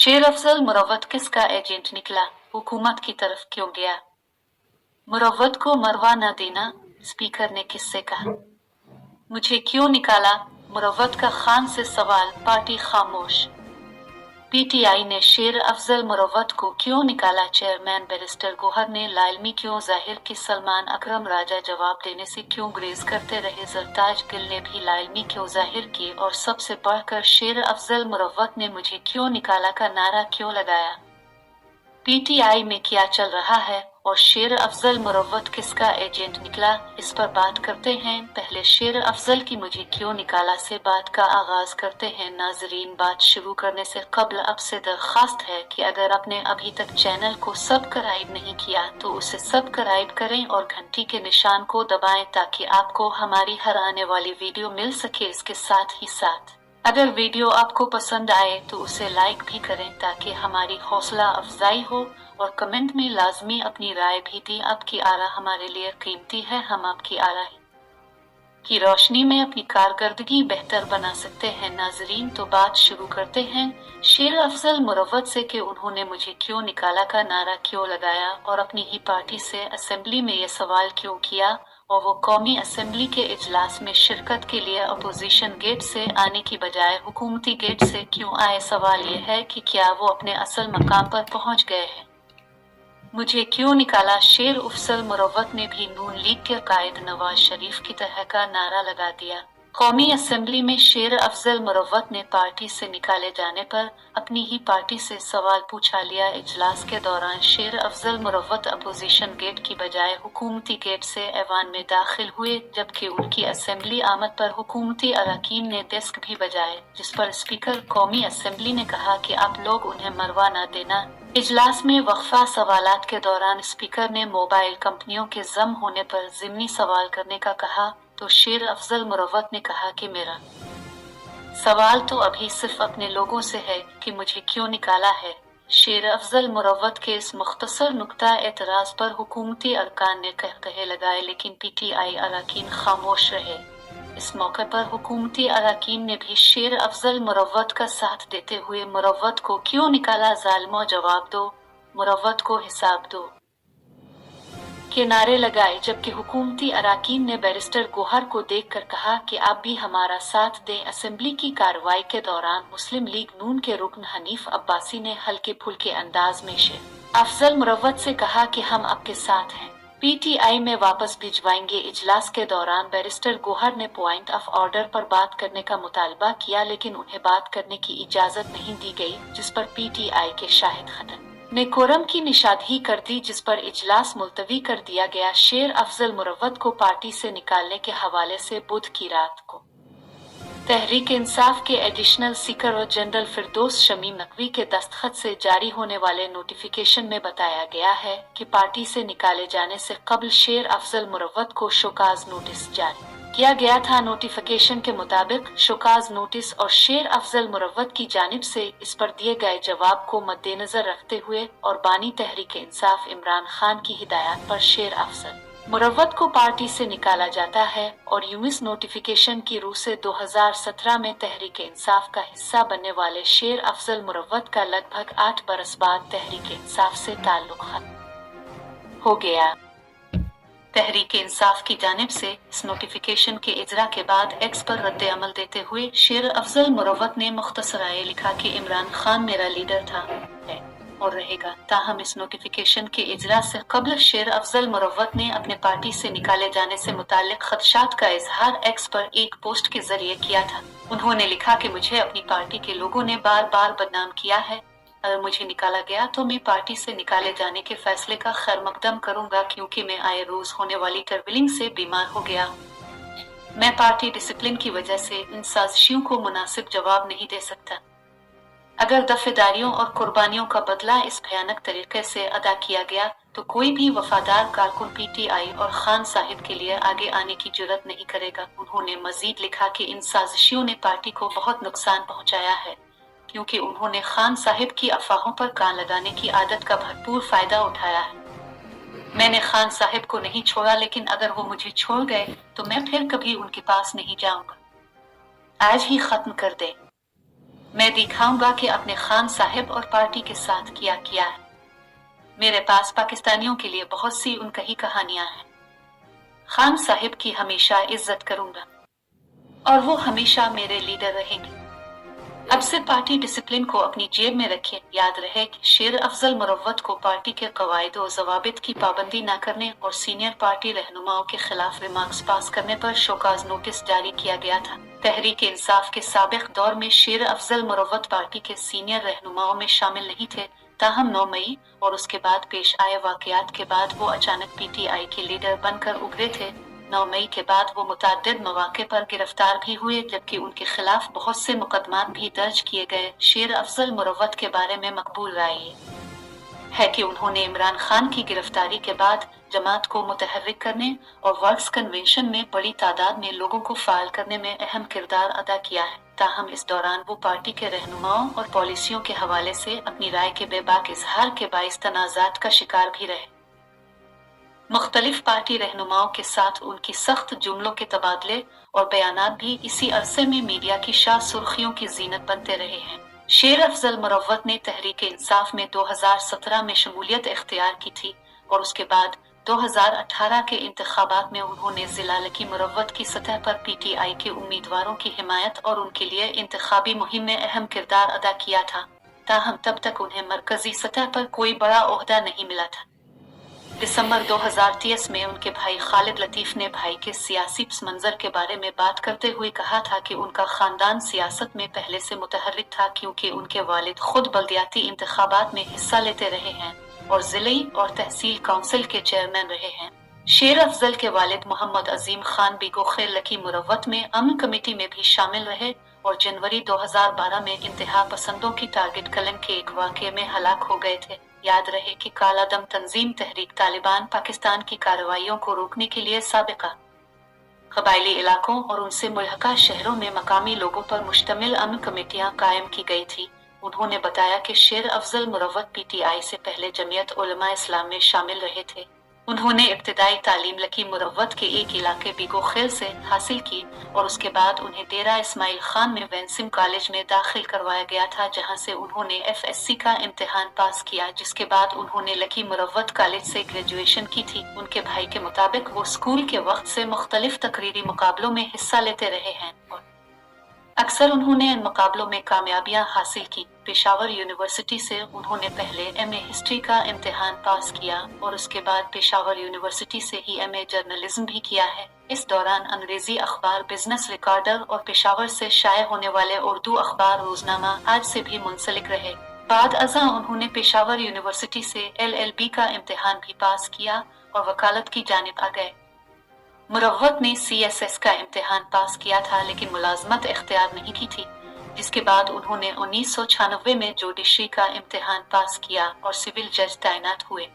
शेर अफजल मुरव्वत किसका एजेंट निकला, हुकूमत की तरफ क्यों गया? मुरव्वत को मरवा न देना, स्पीकर ने किससे कहा? मुझे क्यों निकाला, मुरव्वत का खान से सवाल, पार्टी खामोश। पीटीआई ने शेर अफजल मुरव्वत को क्यों निकाला, चेयरमैन बैरिस्टर गौहर ने लाइलमी क्यों जाहिर की, सलमान अकरम राजा जवाब देने से क्यों गुरेज करते रहे, जरताज गिल ने भी लाइलमी क्यों जाहिर की, और सबसे बढ़कर शेर अफजल मुरव्वत ने मुझे क्यों निकाला का नारा क्यों लगाया। पीटीआई में क्या चल रहा है और शेर अफजल मुरव्वत किसका एजेंट निकला, इस पर बात करते हैं। पहले शेर अफजल की मुझे क्यों निकाला से बात का आगाज करते हैं। नाजरीन, बात शुरू करने से कबल आपसे दरख्वास्त है कि अगर आपने अभी तक चैनल को सब्सक्राइब नहीं किया तो उसे सब्सक्राइब करें और घंटी के निशान को दबाएं ताकि आपको हमारी हर आने वाली वीडियो मिल सके। इसके साथ ही साथ अगर वीडियो आपको पसंद आए तो उसे लाइक भी करें ताकि हमारी हौसला अफजाई हो, और कमेंट में लाजमी अपनी राय भी दी। आपकी आरा हमारे लिए कीमती है, हम आपकी आरा की रोशनी में अपनी कारकर्दगी बेहतर बना सकते हैं। नाजरीन, तो बात शुरू करते हैं शेर अफजल मुरव्वत से कि उन्होंने मुझे क्यों निकाला का नारा क्यों लगाया और अपनी ही पार्टी से असेंबली में ये सवाल क्यों किया, और वो कौमी असेंबली के इजलास में शिरकत के लिए अपोजिशन गेट से आने की बजाय हुकूमती गेट से क्यों आए। सवाल ये है कि क्या वो अपने असल मकाम पर पहुंच गए हैं। मुझे क्यों निकाला, शेर अफजल मुरव्वत ने भी नून लीग के कायद नवाज शरीफ की तरह का नारा लगा दिया। कौमी असेंबली में शेर अफजल मुरव्वत ने पार्टी से निकाले जाने पर अपनी ही पार्टी से सवाल पूछा लिया। इजलास के दौरान शेर अफजल मुरव्वत अपोजिशन गेट की बजाय हुकूमती गेट से ऐवान में दाखिल हुए, जबकि उनकी असेंबली आमद पर हुकूमती अरकान ने डेस्क भी बजाए, जिस पर स्पीकर कौमी असेंबली ने कहा कि आप लोग उन्हें मरवा न देना। इजलास में वक्फा सवालात के दौरान स्पीकर ने मोबाइल कंपनियों के जम होने पर ज़िमनी सवाल करने का कहा, तो शेर अफजल मुरव्वत ने कहा कि मेरा सवाल तो अभी सिर्फ अपने लोगों से है कि मुझे क्यों निकाला है। शेर अफजल मुरव्वत के इस मुख्तसर नुक्ता एतराज पर हुकूमती अरकान ने कहे लगाए, लेकिन पीटीआई अरकान खामोश रहे। इस मौके पर हुकूमती अरकान ने भी शेर अफजल मुरव्वत का साथ देते हुए मुरव्वत को क्यों निकाला, जालिमो जवाब दो, मुरव्वत को हिसाब दो के नारे लगाए, जबकि हुकूमती अरकान ने बैरिस्टर गौहर को देखकर कहा कि आप भी हमारा साथ दें। असेंबली की कार्रवाई के दौरान मुस्लिम लीग नून के रुकन हनीफ अब्बासी ने हल्के फुल्के अंदाज में शेर अफजल मुरव्वत से कहा कि हम आपके साथ हैं, पीटीआई में वापस भिजवाएंगे। इजलास के दौरान बैरिस्टर गौहर ने पॉइंट ऑफ ऑर्डर पर बात करने का मुतालबा किया, लेकिन उन्हें बात करने की इजाजत नहीं दी गई, जिस पर पीटीआई के शाहिद खतन ने कोरम की निशानदही कर दी, जिस पर इजलास मुलतवी कर दिया गया। शेर अफजल मुरव्वत को पार्टी से निकालने के हवाले से बुध की रात को तहरीक इंसाफ के एडिशनल सीकर जनरल फिरदौस शमीम नकवी के दस्तखत से जारी होने वाले नोटिफिकेशन में बताया गया है कि पार्टी से निकाले जाने से कबल शेर अफजल मुरव्वत को शोकाज नोटिस जारी किया गया था। नोटिफिकेशन के मुताबिक शोकाज नोटिस और शेर अफजल मुरव्वत की जानिब से इस पर दिए गए जवाब को मद्देनजर रखते हुए और बानी तहरीक इंसाफ इमरान खान की हिदायत पर शेर अफजल मुरव्वत को पार्टी से निकाला जाता है, और यूमिस नोटिफिकेशन की रूह से 2017 में तहरीक इंसाफ का हिस्सा बनने वाले शेर अफजल मुरव्वत का लगभग 8 बरस बाद तहरीक इंसाफ से ताल्लुक खत्म हो गया। तहरीक इंसाफ की जानिब से इस नोटिफिकेशन के इजरा के बाद एक्स पर रद्द अमल देते हुए शेर अफजल मुरव्वत ने मुख्तसराए लिखा कि इमरान खान मेरा लीडर था, है और रहेगा। ताहम इस नोटिफिकेशन के इजरा से कबल शेर अफजल मुरव्वत ने अपने पार्टी से निकाले जाने से मुताल्लिक खदशात का इजहार एक्स पर एक पोस्ट के जरिए किया था। उन्होंने लिखा कि मुझे अपनी पार्टी के लोगों ने बार बार बदनाम किया है। अगर मुझे निकाला गया तो मैं पार्टी से निकाले जाने के फैसले का खैर मकदम करूंगा, क्योंकि मैं आए रोज होने वाली ट्रैवलिंग से बीमार हो गया। मैं पार्टी डिसिप्लिन की वजह से इन साजिशों को मुनासिब जवाब नहीं दे सकता। अगर दफेदारियों और कुर्बानियों का बदला इस भयानक तरीके से अदा किया गया तो कोई भी वफादार कारकुन पीटीआई और खान साहिब के लिए आगे आने की जुर्रत नहीं करेगा। उन्होंने मजीद लिखा कि इन साजिशों ने पार्टी को बहुत नुकसान पहुंचाया है, क्योंकि उन्होंने खान साहिब की अफवाहों पर कान लगाने की आदत का भरपूर फायदा उठाया है। मैंने खान साहिब को नहीं छोड़ा, लेकिन अगर वो मुझे छोड़ गए तो मैं फिर कभी उनके पास नहीं जाऊंगा। आज ही खत्म कर दे। मैं दिखाऊंगा कि अपने खान साहिब और पार्टी के साथ क्या किया है। मेरे पास पाकिस्तानियों के लिए बहुत सी उनकी कहानियां हैं। खान साहिब की हमेशा इज्जत करूंगा और वो हमेशा मेरे लीडर रहेंगे। अब से पार्टी डिसिप्लिन को अपनी जेब में रखें। याद रहे कि शेर अफजल मुरव्वत को पार्टी के कवायद और जवाबित की पाबंदी न करने और सीनियर पार्टी रहनुमाओं के खिलाफ रिमार्क्स पास करने पर शोकाज नोटिस जारी किया गया था। तहरीक इंसाफ के साबिक दौर में शेर अफजल मुरव्वत पार्टी के सीनियर रहनुमाओं में शामिल नहीं थे। ताहम 9 मई और उसके बाद पेश आए वाकयात के बाद वो अचानक पीटीआई के लीडर बनकर उभरे थे। 9 मई के बाद वो मुताद्दिद मौके पर गिरफ्तार भी हुए, जबकि उनके खिलाफ बहुत से मुकदमात भी दर्ज किए गए। शेर अफजल मुरव्वत के बारे में मकबूल राय है कि उन्होंने इमरान खान की गिरफ्तारी के बाद जमात को मुतहर्रिक करने और वर्क्स कन्वेंशन में बड़ी तादाद में लोगों को फाइल करने में अहम किरदार अदा किया है। ताहम इस दौरान वो पार्टी के रहनुमाओं और पॉलिसियों के हवाले से अपनी राय के बेबाक इजहार के बाइस तनाज़ात का शिकार भी रहे। मुख्तलिफ पार्टी रहनुमाओं के साथ उनकी सख्त जुमलों के तबादले और बयानात भी इसी अरसे में मीडिया की शाह सुर्खियों की जीनत बनते रहे हैं। शेर अफजल मुरव्वत ने तहरीक इंसाफ में 2017 में शमूलियत इख्तियार की थी और उसके बाद 2018 के इंतखाबात में उन्होंने जिला लकी मुरव्वत की सतह पर पीटीआई के उम्मीदवारों की हिमायत और उनके लिए इंतखाबी मुहिम में अहम किरदार अदा किया था। ताहम तब तक उन्हें मरकजी सतह पर कोई बड़ा ओहदा नहीं मिला था। दिसंबर 2023 में उनके भाई खालिद लतीफ ने भाई के सियासी पस मंजर के बारे में बात करते हुए कहा था कि उनका खानदान सियासत में पहले से मुतहर्रिक था, क्योंकि उनके वालिद खुद बल्दियाती इंतखाबात में हिस्सा लेते रहे हैं और जिले और तहसील काउंसिल के चेयरमैन रहे हैं। शेर अफजल के वालिद मोहम्मद अजीम खान बिगो खेल लकी मुरव्वत में अमन कमेटी में भी शामिल रहे और जनवरी 2012 में इंतहा पसंदों की टारगेट कलिंग के एक वाक़ये में हलाक हो गए थे। याद रहे कि काला दम तंजीम तहरीक तालिबान पाकिस्तान की कार्रवाइयों को रोकने के लिए साबिका कबायली इलाकों और उनसे मुल्हका शहरों में मकामी लोगों पर मुश्तमिल अमन कमेटियां कायम की गई थी। उन्होंने बताया कि शेर अफजल मुरव्वत पीटीआई से पहले जमीयत उलमा इस्लाम में शामिल रहे थे। उन्होंने इब्तिदाई तालीम लकी मुरव्वत के एक इलाके बिगो खेल से हासिल की और उसके बाद उन्हें डेरा इस्माइल खान में वेंसिम कॉलेज में दाखिल करवाया गया था, जहां से उन्होंने एफएससी का इम्तिहान पास किया, जिसके बाद उन्होंने लकी मुरव्वत कॉलेज से ग्रेजुएशन की थी। उनके भाई के मुताबिक वो स्कूल के वक्त से मुख्तलिफ तकरीरी मुकाबलों में हिस्सा लेते रहे हैं और अक्सर उन्होंने इन मुकाबलों में कामयाबियां हासिल की। पेशावर यूनिवर्सिटी से उन्होंने पहले एमए हिस्ट्री का इम्तिहान पास किया और उसके बाद पेशावर यूनिवर्सिटी से ही एमए जर्नलिज्म भी किया है। इस दौरान अंग्रेजी अखबार बिजनेस रिकॉर्डर और पेशावर से शाये होने वाले उर्दू अखबार रोजनामा आज से भी मुंसलिक रहे। बाद अज़ा उन्होंने पेशावर यूनिवर्सिटी से एलएलबी का इम्तिहान भी पास किया और वकालत की जानिब आ गए। मुरव्वत ने सीएसएस का इम्तिहान पास किया था लेकिन मुलाजमत इख्तियार नहीं की थी, जिसके बाद उन्होंने 1996 में जुडिशरी का इम्तिहान पास किया और सिविल जज तैनात हुए।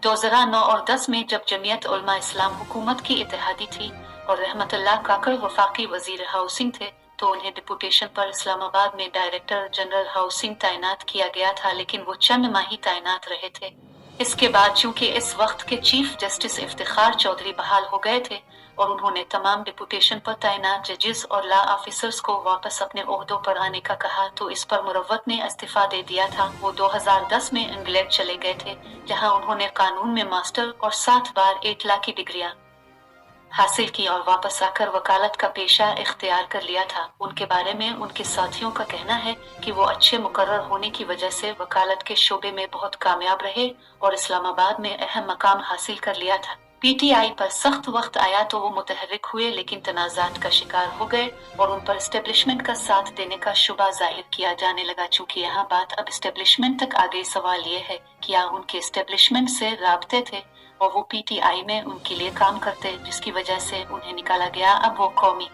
2009 और 10 में जब जमीयत उलमा इस्लाम हुकूमत की इत्तेहादी थी और रहमतुल्लाह काकड़ वफाकी वजीर हाउसिंग थे, तो उन्हें डिपुटेशन पर इस्लामाबाद में डायरेक्टर जनरल हाउसिंग तैनात किया गया था, लेकिन वो चंद माह ही तैनात रहे थे। इसके बाद चूंकि इस वक्त के चीफ जस्टिस इफ्तिखार चौधरी बहाल हो गए थे और उन्होंने तमाम डिपुटेशन पर तैनात जजेस और लॉ ऑफिसर्स को वापस अपने ओहदों पर आने का कहा, तो इस पर मुरव्वत ने इस्तीफा दे दिया था। वो 2010 में इंग्लैंड चले गए थे, जहां उन्होंने कानून में मास्टर और 7 बार 8 लाख की डिग्रियां हासिल की और वापस आकर वकालत का पेशा इख्तियार कर लिया था। उनके बारे में उनके साथियों का कहना है कि वो अच्छे मुकर्रर होने की वजह से वकालत के शोबे में बहुत कामयाब रहे और इस्लामाबाद में अहम मकाम हासिल कर लिया था। पीटीआई पर सख्त वक्त आया तो वो मुतहर्रिक हुए, लेकिन तनाज़ात का शिकार हो गए और उन पर एस्टेब्लिशमेंट का साथ देने का शुबा जाहिर किया जाने लगा। चूंकि यहाँ बात अब एस्टेब्लिशमेंट तक आ गई, सवाल ये है क्या उनके एस्टेब्लिशमेंट से राब्ते थे और वो पीटीआई में उनके लिए काम करते, जिसकी वजह से उन्हें निकाला गया। अब वो कौमी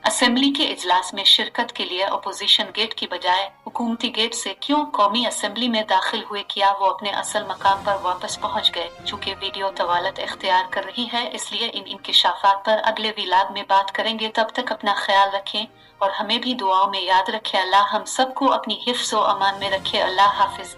असेंबली के इजलास में शिरकत के लिए अपोजिशन गेट की बजाय हुकूमती गेट से क्यों कौमी असेंबली में दाखिल हुए, किया वो अपने असल मकाम पर वापस पहुंच गए। चूंकि वीडियो तवालत इख्तियार कर रही है, इसलिए इन इंकिशाफात पर अगले विलाग में बात करेंगे। तब तक अपना ख्याल रखें और हमें भी दुआओं में याद रखें। अल्लाह हम सबको अपनी हिफ्ज़ व अमान में रखे। अल्लाह हाफिज।